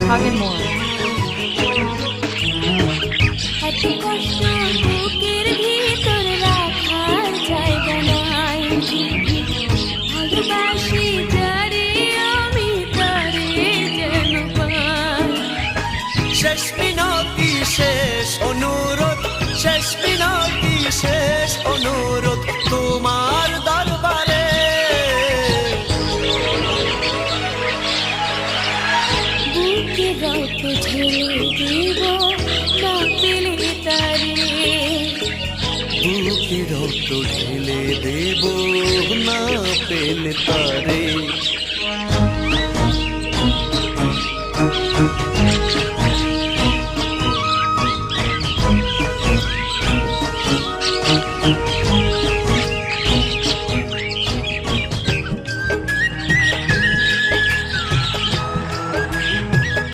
Hugging more. এত কষ্ট বুকের ভিতর রাখার জায়গা নাই, ভালোবাসি যারে আমি তারে যেন পাই। শেষ মিনতি শেষ অনুরোধ, শেষ মিনতি শেষ অনুরোধ তোমার দরবারে। বুকে রক্ত ঢেলে দিব না পেলে তারে, বুকে রক্ত ঢেলে দেব না পেলে তারে।